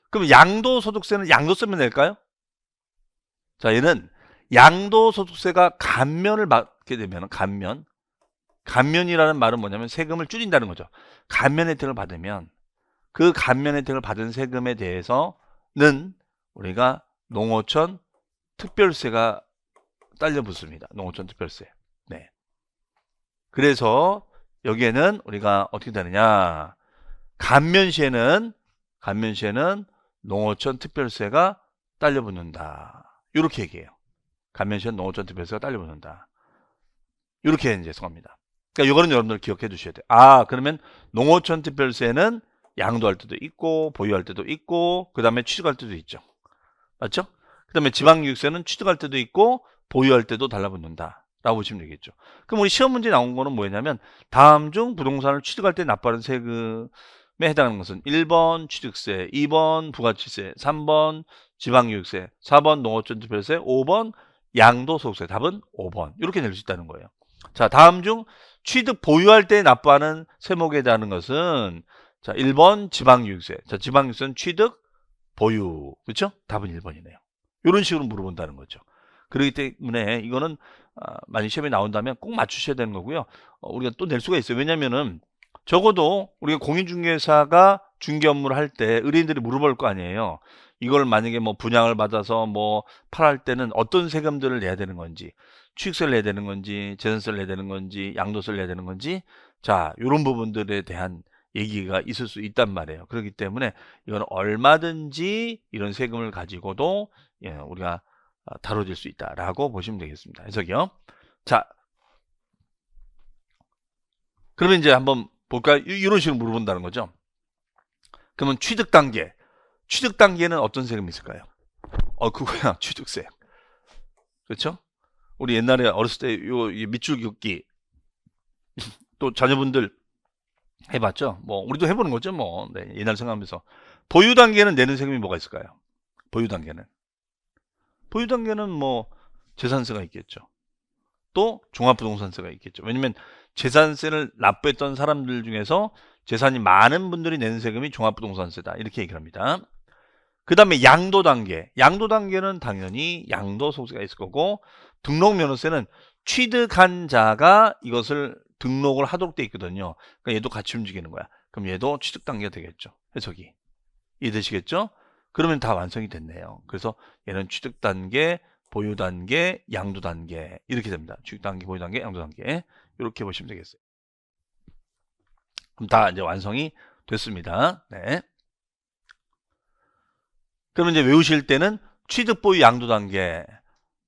그럼 양도소득세는 양도세만 낼까요? 자, 얘는 양도소득세가 감면을 받게 되면 감면이라는 말은 뭐냐면 세금을 줄인다는 거죠. 감면 혜택을 받으면 그 감면 혜택을 받은 세금에 대해서는 우리가 농어촌 특별세가 딸려 붙습니다. 농어촌 특별세. 네. 그래서 여기에는 우리가 어떻게 되느냐? 감면 시에는 농어촌 특별세가 딸려 붙는다. 이렇게 얘기해요. 감면 시에는 농어촌 특별세가 딸려 붙는다. 이렇게 이제 성합니다. 그러니까 이거는 여러분들 기억해 두셔야 돼요. 그러면 농어촌 특별세는 양도할 때도 있고 보유할 때도 있고 그 다음에 취득할 때도 있죠. 맞죠? 그 다음에 지방교육세는 취득할 때도 있고 보유할 때도 달라붙는다 라고 보시면 되겠죠. 그럼 우리 시험 문제 나온 거는 뭐였냐면 다음 중 부동산을 취득할 때 납부하는 세금에 해당하는 것은 1번 취득세, 2번 부가치세, 3번 지방교육세, 4번 농어촌 특별세, 5번 양도소득세. 답은 5번. 이렇게 낼 수 있다는 거예요. 자, 다음 중 취득 보유할 때 납부하는 세목에 해당하는 것은 자, 1번 지방교육세. 자, 지방교육세는 취득 보유. 그렇죠? 답은 1번이네요. 이런 식으로 물어본다는 거죠. 그렇기 때문에 이거는 만약 시험에 나온다면 꼭 맞추셔야 되는 거고요. 우리가 또 낼 수가 있어요. 왜냐면은 적어도 우리가 공인중개사가 중개 업무를 할 때 의뢰인들이 물어볼 거 아니에요. 이걸 만약에 뭐 분양을 받아서 뭐 팔할 때는 어떤 세금들을 내야 되는 건지, 취득세를 내야 되는 건지, 재산세를 내야 되는 건지, 양도세를 내야 되는 건지, 자, 이런 부분들에 대한 얘기가 있을 수 있단 말이에요. 그렇기 때문에 이건 얼마든지 이런 세금을 가지고도 우리가 다뤄질 수 있다라고 보시면 되겠습니다. 해석이요. 자, 그러면 이제 한번 볼까요? 이런 식으로 물어본다는 거죠. 그러면 취득 단계. 취득 단계는 어떤 세금이 있을까요? 그거야. 취득세. 그렇죠? 우리 옛날에 어렸을 때 요 밑줄 긋기 또 자녀분들 해봤죠? 뭐 우리도 해보는 거죠, 뭐. 네, 옛날 생각하면서 보유 단계는 내는 세금이 뭐가 있을까요? 보유 단계는 뭐 재산세가 있겠죠. 또 종합부동산세가 있겠죠. 왜냐면 재산세를 납부했던 사람들 중에서 재산이 많은 분들이 내는 세금이 종합부동산세다. 이렇게 얘기를 합니다. 그 다음에 양도 단계는 당연히 양도소득세가 있을 거고 등록면허세는 취득한 자가 이것을 등록을 하도록 돼 있거든요. 그러니까 얘도 같이 움직이는 거야. 그럼 얘도 취득 단계가 되겠죠. 해석이. 이해되시겠죠? 그러면 다 완성이 됐네요. 그래서 얘는 취득 단계, 보유 단계, 양도 단계 이렇게 됩니다. 취득 단계, 보유 단계, 양도 단계 이렇게 보시면 되겠어요. 그럼 다 이제 완성이 됐습니다. 네. 그러면 이제 외우실 때는 취득, 보유, 양도 단계.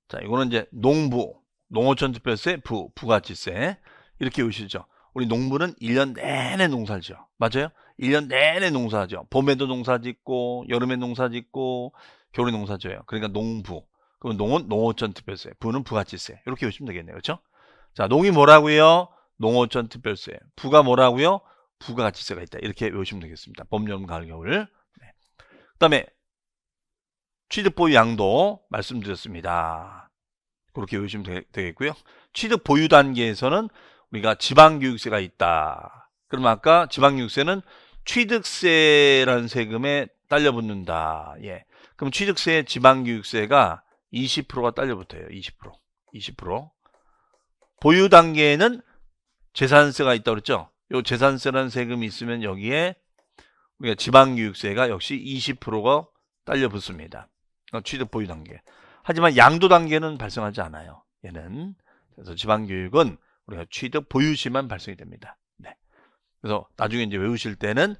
자, 이거는 이제 농어촌 특별세, 부가치세 이렇게 외우시죠. 우리 농부는 1년 내내 농사를 지어. 맞아요? 1년 내내 농사하죠. 봄에도 농사짓고 여름에 농사짓고 겨울에 농사져요. 그러니까 농부. 그럼 농은 농어촌 특별세, 부는 부가치세. 이렇게 외우시면 되겠네요. 그렇죠? 자, 농이 뭐라고요? 농어촌 특별세. 부가 뭐라고요? 부가치세가 있다. 이렇게 외우시면 되겠습니다. 봄, 여름, 가을, 겨울. 네. 그다음에 취득, 보유, 양도 말씀드렸습니다. 그렇게 외우시면 되겠고요. 취득, 보유 단계에서는 우리가 지방교육세가 있다. 그러면 아까 지방교육세는 취득세라는 세금에 딸려 붙는다. 예. 그럼 취득세, 지방교육세가 20%가 딸려 붙어요. 20%. 보유 단계에는 재산세가 있다고 그랬죠. 요 재산세라는 세금이 있으면 여기에 우리가 지방교육세가 역시 20%가 딸려 붙습니다. 취득 보유 단계. 하지만 양도 단계는 발생하지 않아요. 얘는. 그래서 지방교육은 우리가 취득 보유시만 발생이 됩니다. 네. 그래서 나중에 이제 외우실 때는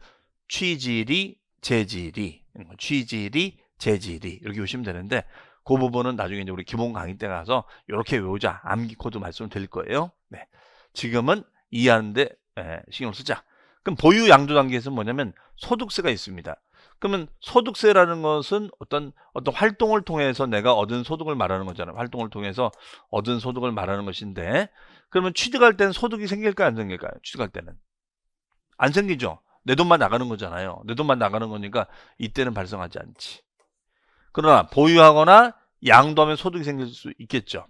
취질이, 재질이, 취질이, 재질이 이렇게 보시면 되는데 그 부분은 나중에 이제 우리 기본 강의 때 가서 이렇게 외우자 암기 코드 말씀을 드릴 거예요. 네. 지금은 이해하는데 신경 쓰자. 그럼 보유 양도 단계에서 뭐냐면 소득세가 있습니다. 그러면 소득세라는 것은 어떤 활동을 통해서 내가 얻은 소득을 말하는 거잖아요. 활동을 통해서 얻은 소득을 말하는 것인데 그러면 취득할 때는 소득이 생길까요? 안 생길까요? 취득할 때는 안 생기죠. 내 돈만 나가는 거잖아요. 내 돈만 나가는 거니까 이때는 발생하지 않지. 그러나 보유하거나 양도하면 소득이 생길 수 있겠죠.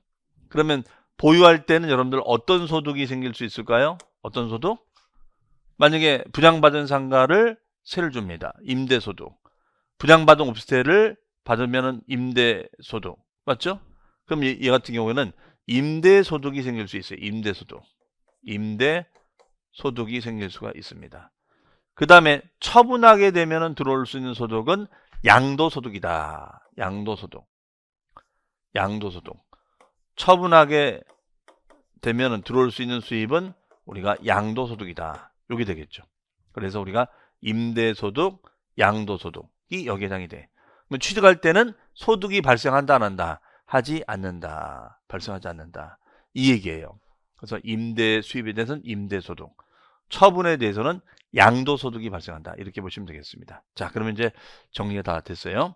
그러면 보유할 때는 여러분들 어떤 소득이 생길 수 있을까요? 어떤 소득? 만약에 분양받은 상가를 세를 줍니다. 임대소득. 분양받은 오피스텔을 받으면 임대소득. 맞죠? 그럼 얘 같은 경우에는 임대소득이 생길 수 있어요. 임대소득. 임대소득이 생길 수가 있습니다. 그 다음에 처분하게 되면 들어올 수 있는 소득은 양도소득이다. 양도소득. 양도소득. 처분하게 되면 들어올 수 있는 수입은 우리가 양도소득이다. 이게 되겠죠. 그래서 우리가 임대소득, 양도소득이 여기에 해당이 돼. 그럼 취득할 때는 소득이 발생한다 안 한다? 하지 않는다. 발생하지 않는다. 이 얘기예요. 그래서 임대 수입에 대해서는 임대소득, 처분에 대해서는 양도소득이 발생한다. 이렇게 보시면 되겠습니다. 자, 그러면 이제 정리가 다 됐어요.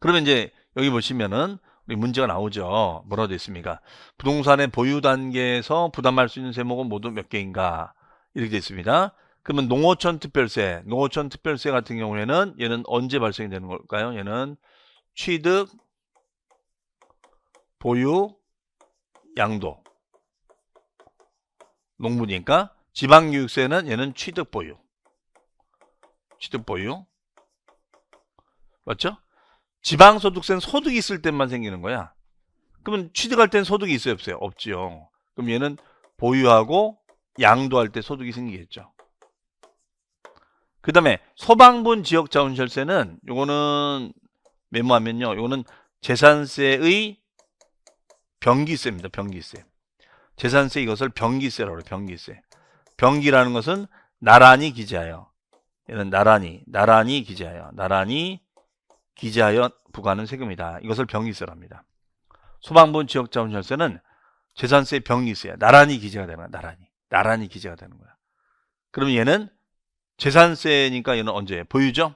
그러면 이제 여기 보시면은 우리 문제가 나오죠. 뭐라고 되어 있습니까? 부동산의 보유 단계에서 부담할 수 있는 세목은 모두 몇 개인가? 이렇게 되어 있습니다. 그러면 농어촌 특별세, 농어촌 특별세 같은 경우에는 얘는 언제 발생이 되는 걸까요? 얘는 취득, 보유, 양도. 농부니까 지방교육세는 얘는 취득, 보유. 취득, 보유. 맞죠? 지방소득세는 소득이 있을 때만 생기는 거야. 그러면 취득할 땐 소득이 있어요, 없어요? 없지요. 그럼 얘는 보유하고 양도할 때 소득이 생기겠죠. 그 다음에 소방분 지역자원시설세는 요거는 메모하면요. 요거는 재산세의 병기세입니다. 병기세. 재산세 이것을 병기세라고 해요. 병기세. 병기라는 것은 나란히 기재하여. 얘는 나란히 기재하여. 나란히 기재하여 부과하는 세금이다. 이것을 병기세랍니다. 소방분 지역자원시설세는 재산세 병기세야. 나란히 기재가 되는 거야. 나란히 기재가 되는 거야. 그러면 얘는 재산세니까 얘는 언제? 보유죠?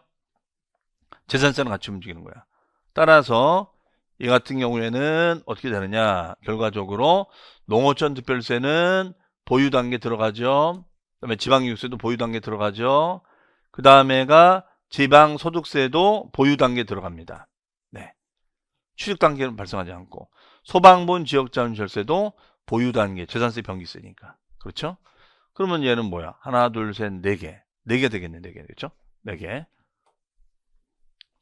재산세는 같이 움직이는 거야. 따라서 얘 같은 경우에는 어떻게 되느냐? 결과적으로 농어촌 특별세는 보유 단계 들어가죠. 그다음에 지방교육세도 보유 단계 들어가죠. 그 다음에가 지방소득세도 보유 단계 들어갑니다. 네. 취득 단계는 발생하지 않고 소방분 지역자원시설세도 보유 단계, 재산세 병기세니까. 그렇죠? 그러면 얘는 뭐야? 하나, 둘, 셋, 네 개. 4개 되겠네. 4개. 그렇죠? 4개.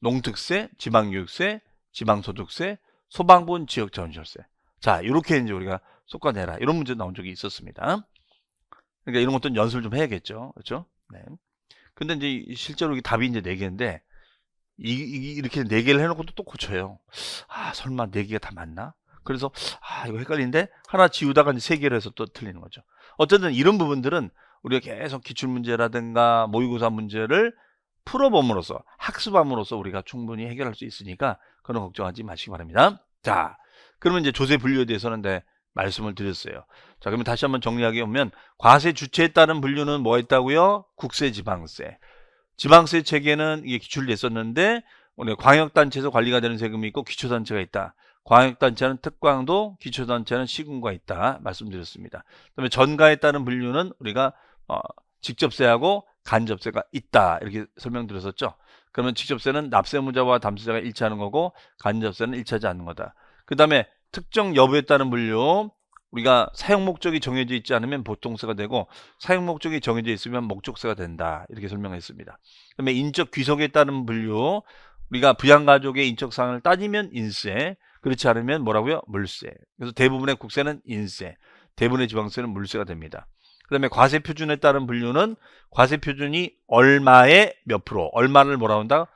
농특세, 지방교육세, 지방소득세, 소방분 지역자원시설세. 자, 이렇게 이제 우리가 쏟아내라. 이런 문제 나온 적이 있었습니다. 그러니까 이런 것도 연습을 좀 해야겠죠. 그렇죠? 네. 근데 이제 실제로 이게 답이 이제 4개인데 이렇게 4개를 해놓고 또 고쳐요. 아, 설마 4개가 다 맞나? 그래서 이거 헷갈리는데 하나 지우다가 이제 3개를 해서 또 틀리는 거죠. 어쨌든 이런 부분들은 우리가 계속 기출문제라든가 모의고사 문제를 풀어봄으로써 학습함으로써 우리가 충분히 해결할 수 있으니까 그런 걱정하지 마시기 바랍니다. 자, 그러면 이제 조세 분류에 대해서는 말씀을 드렸어요. 자, 그러면 다시 한번 정리하게 보면 과세 주체에 따른 분류는 뭐가 있다고요? 국세, 지방세. 지방세 체계는 이게 기출됐었는데 오늘 광역단체에서 관리가 되는 세금이 있고 기초단체가 있다. 광역단체는 특광도, 기초단체는 시군과 있다 말씀드렸습니다. 그다음에 전가에 따른 분류는 우리가 직접세하고 간접세가 있다 이렇게 설명드렸었죠. 그러면 직접세는 납세무자와 담세자가 일치하는 거고 간접세는 일치하지 않는 거다. 그 다음에 특정 여부에 따른 분류, 우리가 사용목적이 정해져 있지 않으면 보통세가 되고 사용목적이 정해져 있으면 목적세가 된다 이렇게 설명했습니다. 그 다음에 인적 귀속에 따른 분류, 우리가 부양가족의 인적사항을 따지면 인세, 그렇지 않으면 뭐라고요? 물세. 그래서 대부분의 국세는 인세, 대부분의 지방세는 물세가 됩니다. 그 다음에 과세표준에 따른 분류는 과세표준이 얼마의 몇 프로, 얼마를 뭐라고 한다?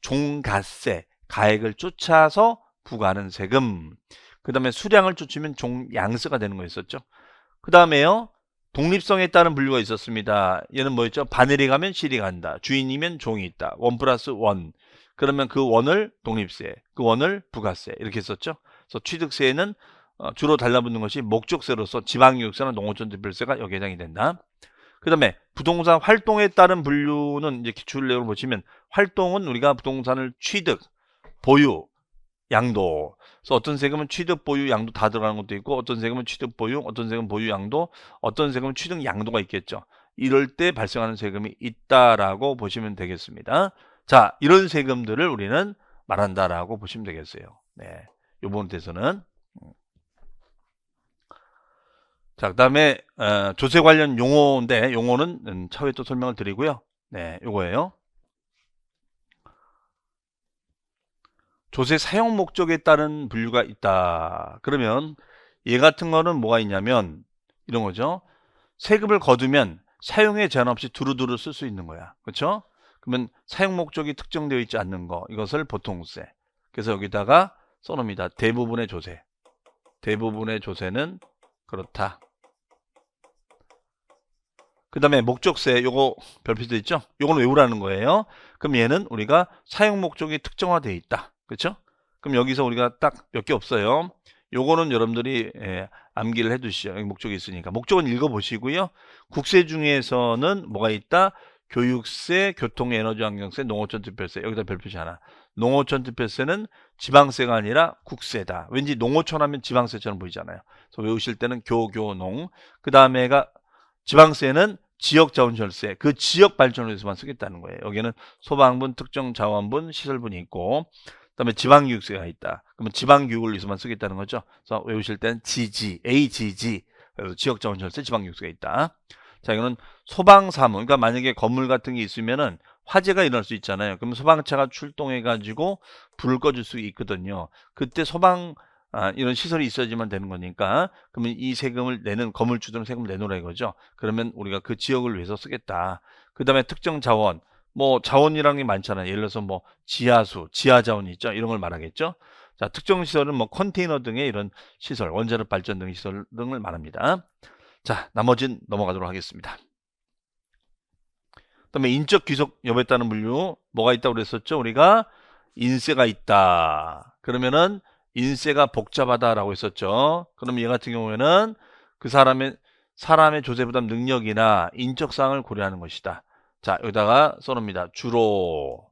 종가세, 가액을 쫓아서 부과하는 세금. 그 다음에 수량을 쫓으면 종양세가 되는 거였었죠. 그 다음에요. 독립성에 따른 분류가 있었습니다. 얘는 뭐였죠? 바늘이 가면 실이 간다. 주인이면 종이 있다. 원 플러스 원. 그러면 그 원을 독립세, 그 원을 부가세 이렇게 했었죠. 그래서 취득세에는 주로 달라붙는 것이 목적세로서 지방이익세나 농어촌특별세가 여기에 해당이 된다. 그 다음에 부동산 활동에 따른 분류는 이제 기출 내용을 보시면 활동은 우리가 부동산을 취득, 보유, 양도. 그래서 어떤 세금은 취득, 보유, 양도 다 들어가는 것도 있고 어떤 세금은 취득, 보유, 어떤 세금은 보유, 양도, 어떤 세금은 취득, 양도가 있겠죠. 이럴 때 발생하는 세금이 있다라고 보시면 되겠습니다. 자, 이런 세금들을 우리는 말한다라고 보시면 되겠어요. 네, 이번 대에서는 자, 그 다음에 조세 관련 용어인데 용어는 차후에 또 설명을 드리고요. 네, 요거예요. 조세 사용 목적에 따른 분류가 있다. 그러면 얘 같은 거는 뭐가 있냐면 이런 거죠. 세금을 거두면 사용에 제한 없이 두루두루 쓸 수 있는 거야. 그렇죠? 그러면 사용 목적이 특정되어 있지 않는 거, 이것을 보통세. 그래서 여기다가 써놓습니다. 대부분의 조세. 대부분의 조세는 그렇다. 그 다음에 목적세, 요거 별표도 있죠? 요거는 외우라는 거예요. 그럼 얘는 우리가 사용 목적이 특정화되어 있다. 그렇죠? 그럼 여기서 우리가 딱 몇 개 없어요. 요거는 여러분들이 암기를 해 두시죠. 여기 목적이 있으니까. 목적은 읽어보시고요. 국세 중에서는 뭐가 있다? 교육세, 교통, 에너지, 환경세, 농어촌 특별세. 여기다 별표시 하나. 농어촌 특별세는 지방세가 아니라 국세다. 왠지 농어촌 하면 지방세처럼 보이잖아요. 그래서 외우실 때는 교농. 그 다음에가 지방세는 지역자원시설세, 그 지역 발전을 위해서만 쓰겠다는 거예요. 여기는 소방분, 특정 자원분, 시설분이 있고, 그 다음에 지방교육세가 있다. 그러면 지방교육을 위해서만 쓰겠다는 거죠. 그래서 외우실 때는 GG, AGG, 그래서 지역자원시설세, 지방교육세가 있다. 자, 이거는 소방사무, 그러니까 만약에 건물 같은 게 있으면은 화재가 일어날 수 있잖아요. 그러면 소방차가 출동해가지고 불을 꺼줄 수 있거든요. 그때 이런 시설이 있어야지만 되는 거니까 그러면 이 세금을 내는 건물주들은 세금을 내놓으라 이거죠. 그러면 우리가 그 지역을 위해서 쓰겠다. 그 다음에 특정 자원, 뭐 자원이라는 게 많잖아요. 예를 들어서 뭐 지하수, 지하자원이 있죠. 이런 걸 말하겠죠. 자, 특정 시설은 뭐 컨테이너 등의 이런 시설, 원자력 발전 등 시설 등을 말합니다. 자, 나머지는 넘어가도록 하겠습니다. 그다음에 인적 귀속 여부에 따른 분류 뭐가 있다고 그랬었죠? 우리가 인세가 있다. 그러면은 인세가 복잡하다라고 했었죠. 그럼 얘 같은 경우에는 그 사람의 조세 부담 능력이나 인적 사항을 고려하는 것이다. 자, 여기다가 써놓습니다. 주로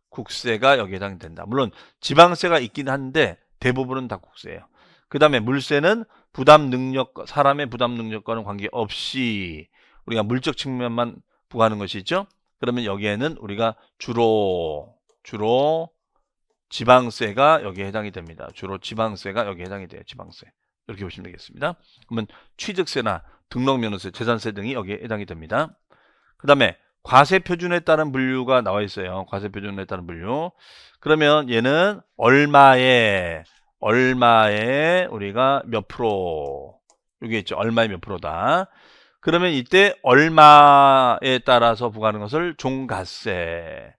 국세가 여기에 해당된다. 물론 지방세가 있긴 한데 대부분은 다 국세예요. 그 다음에 물세는 사람의 부담 능력과는 관계없이 우리가 물적 측면만 부과하는 것이죠. 그러면 여기에는 우리가 주로 지방세가 여기에 해당이 됩니다. 주로 지방세가 여기에 해당이 돼요. 지방세. 이렇게 보시면 되겠습니다. 그러면 취득세나 등록면허세, 재산세 등이 여기에 해당이 됩니다. 그 다음에 과세표준에 따른 분류가 나와 있어요. 과세표준에 따른 분류. 그러면 얘는 얼마에 우리가 몇 프로, 여기 있죠. 얼마에 몇 프로다. 그러면 이때 얼마에 따라서 부과하는 것을 종가세,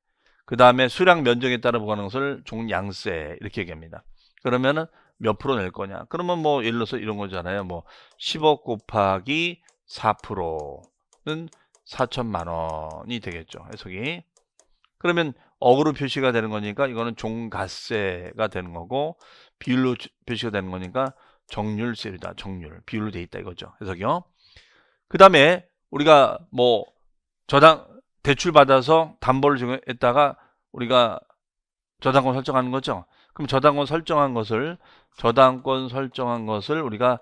그 다음에 수량 면적에 따라 부과하는 것을 종량세 이렇게 얘기합니다. 그러면은 몇 프로 낼 거냐? 그러면 뭐 예를 들어서 이런 거잖아요. 뭐 10억 곱하기 4%는 4천만 원이 되겠죠. 해석이. 그러면 억으로 표시가 되는 거니까 이거는 종가세가 되는 거고, 비율로 표시가 되는 거니까 정률세율이다. 정률. 비율로 돼 있다 이거죠. 해석이요. 그 다음에 우리가 뭐 대출 받아서 담보를 정했다가 우리가 저당권 설정하는 거죠. 그럼 저당권 설정한 것을 우리가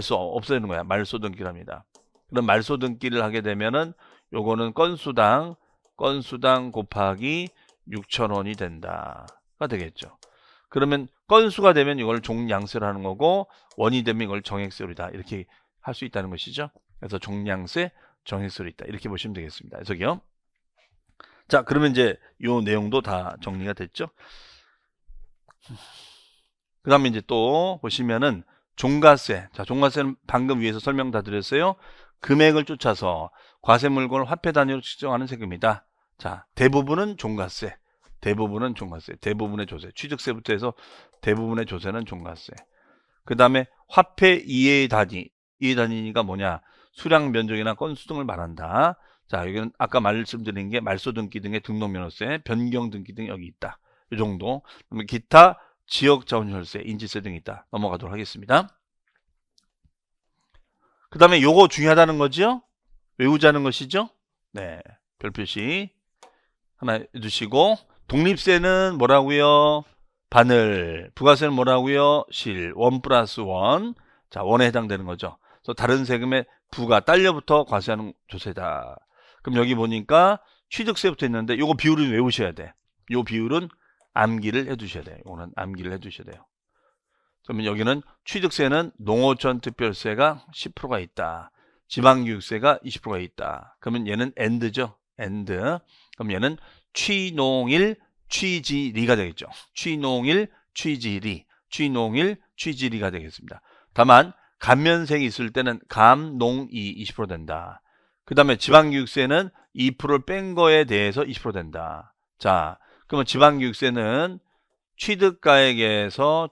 없애는 거야. 말소 등기랍니다. 그럼 말소 등기를 하게 되면은 요거는 건수당 곱하기 6,000원이 된다가 되겠죠. 그러면 건수가 되면 이걸 종량세로 하는 거고, 원이 되면 이걸 정액세로다 이렇게 할 수 있다는 것이죠. 그래서 종량세, 정액세로 있다 이렇게 보시면 되겠습니다. 해석이요. 자, 그러면 이제 요 내용도 다 정리가 됐죠. 그 다음에 이제 또 보시면은 종가세. 자, 종가세는 방금 위에서 설명 다 드렸어요. 금액을 쫓아서 과세 물건을 화폐 단위로 측정하는 세금이다. 자, 대부분은 종가세. 대부분의 조세. 취득세부터 해서 대부분의 조세는 종가세. 그 다음에 화폐 이해의 단위. 이 단위가 뭐냐? 수량, 면적이나 건수 등을 말한다. 자, 여기는 아까 말씀드린 게 말소 등기 등의 등록면허세, 변경 등기 등이 여기 있다. 이 정도. 그러면 기타 지역 자원혈세, 인지세 등이 있다. 넘어가도록 하겠습니다. 그 다음에 요거 중요하다는 거죠? 외우자는 것이죠? 네. 별표시 하나 해두시고, 독립세는 뭐라고요? 바늘. 부가세는 뭐라고요? 실. 1 플러스 1. 자, 원에 해당되는 거죠. 그래서 다른 세금의 부가 딸려부터 과세하는 조세다. 그럼 여기 보니까 취득세부터 있는데 요거 비율은 외우셔야 돼. 요 비율은 암기를 해두셔야 돼요. 요거는 암기를 해두셔야 돼요. 그러면 여기는 취득세는 농어촌 특별세가 10%가 있다. 지방교육세가 20%가 있다. 그러면 얘는 엔드죠. 엔드. 그럼 얘는 취농일, 취지리가 되겠죠. 취농일, 취지리. 취농일, 취지리가 되겠습니다. 다만 감면세이 있을 때는 감농이 20% 된다. 그 다음에 지방교육세는 2%를 뺀 거에 대해서 20% 된다. 자, 그러면 지방교육세는 취득가액에서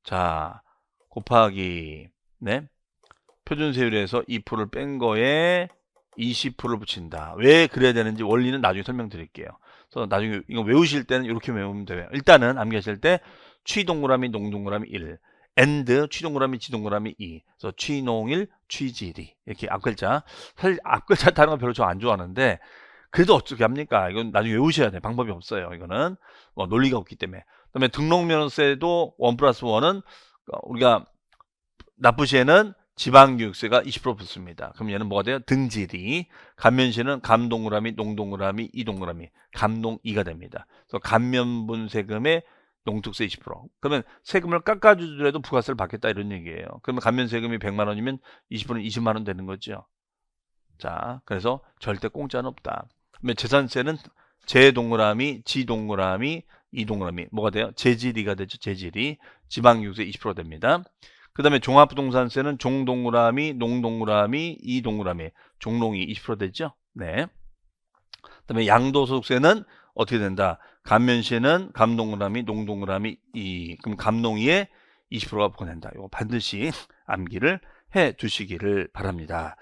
자 곱하기 네 표준세율에서 2%를 뺀 거에 20%를 붙인다. 왜 그래야 되는지 원리는 나중에 설명드릴게요. 그래서 나중에 이거 외우실 때는 이렇게 외우면 돼요. 일단은 암기하실 때 취동그라미 농동그라미 1 and 취동그라미 지동그라미 2 그래서 취농일 취지리 이렇게 앞글자. 사실 앞글자 다른 거 별로 저 안 좋아하는데 그래도 어떻게 합니까? 이건 나중에 외우셔야 돼. 방법이 없어요. 이거는 논리가 없기 때문에. 그다음에 등록면허세도 1 플러스 1은 우리가 납부시에는 지방교육세가 20% 붙습니다. 그럼 얘는 뭐가 돼요? 등지리. 감면시는 감동그라미, 농동그라미, 이동그라미, 감농2가 됩니다. 그래서 감면분 세금의 농특세 20%. 그러면 세금을 깎아주더라도 부가세를 받겠다 이런 얘기예요. 그러면 감면세금이 100만 원이면 20%는 20만 원 되는 거죠. 자, 그래서 절대 공짜는 없다. 그러면 재산세는 재동그라미, 지동그라미, 이동그라미 뭐가 돼요? 재지리가 되죠. 재지리. 지방교육세 20% 됩니다. 그 다음에 종합부동산세는 종동그라미, 농동그라미, 이동그라미, 종농이 20% 되죠. 네. 그 다음에 양도소득세는 어떻게 된다? 감면시는 감동그라미, 농동그라미, 그럼 감농이에 20%가 부과된다. 이거 반드시 암기를 해 두시기를 바랍니다.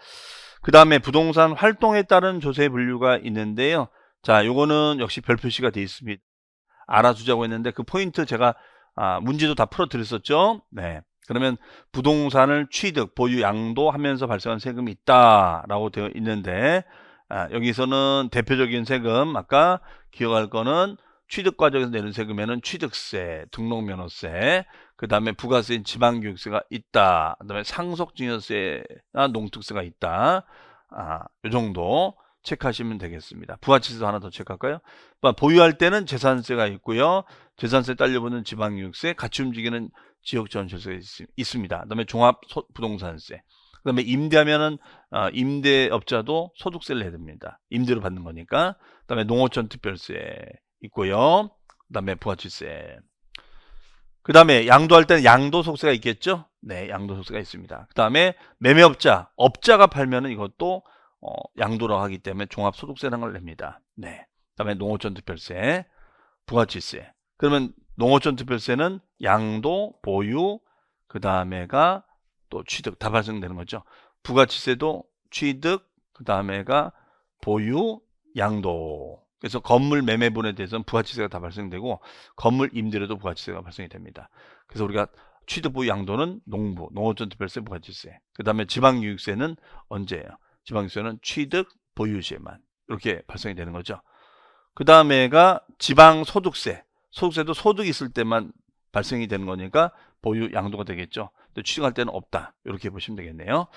그 다음에 부동산 활동에 따른 조세 분류가 있는데요. 자, 요거는 역시 별표시가 되어 있습니다. 알아두자고 했는데 그 포인트 제가 문제도 다 풀어 드렸었죠. 네. 그러면 부동산을 취득, 보유, 양도하면서 발생한 세금이 있다라고 되어 있는데 여기서는 대표적인 세금 아까 기억할 거는 취득 과정에서 내는 세금에는 취득세, 등록면허세, 그 다음에 부가세인 지방교육세가 있다. 그 다음에 상속증여세나 농특세가 있다. 이 정도 체크하시면 되겠습니다. 부가치세도 하나 더 체크할까요? 보유할 때는 재산세가 있고요. 재산세 딸려보는 지방교육세, 같이 움직이는 지역자원세가 있습니다. 그 다음에 종합부동산세. 그 다음에 임대하면은 임대업자도 소득세를 내야 됩니다. 임대로 받는 거니까. 그 다음에 농어촌 특별세 있고요. 그 다음에 부가치세. 그 다음에 양도할 때는 양도소득세가 있겠죠? 네, 양도소득세가 있습니다. 그 다음에 매매업자, 업자가 팔면은 이것도 양도라고 하기 때문에 종합소득세라는 걸 냅니다. 네. 그 다음에 농어촌 특별세, 부가치세. 그러면 농어촌 특별세는 양도, 보유, 그 다음에가 또 취득 다 발생되는 거죠. 부가치세도 취득, 그 다음에가 보유, 양도. 그래서 건물 매매분에 대해서는 부가치세가 다 발생되고 건물 임대료도 부가치세가 발생이 됩니다. 그래서 우리가 취득, 보유, 양도는 농부, 농어촌 특별세, 부가치세. 그 다음에 지방교육세는 언제예요? 지방세는 취득, 보유 시에만 이렇게 발생이 되는 거죠. 그 다음에가 지방소득세. 소득세도 소득이 있을 때만 발생이 되는 거니까 보유, 양도가 되겠죠. 근데 취득할 때는 없다. 이렇게 보시면 되겠네요.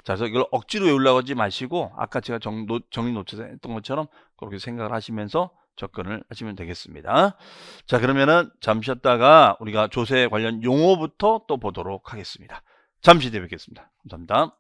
자, 그래서 이걸 억지로 외우려고 하지 마시고 아까 제가 정리 노트에 했던 것처럼 그렇게 생각을 하시면서 접근을 하시면 되겠습니다. 자, 그러면은 잠시 쉬었다가 우리가 조세 관련 용어부터 또 보도록 하겠습니다. 잠시 뒤에 뵙겠습니다. 감사합니다.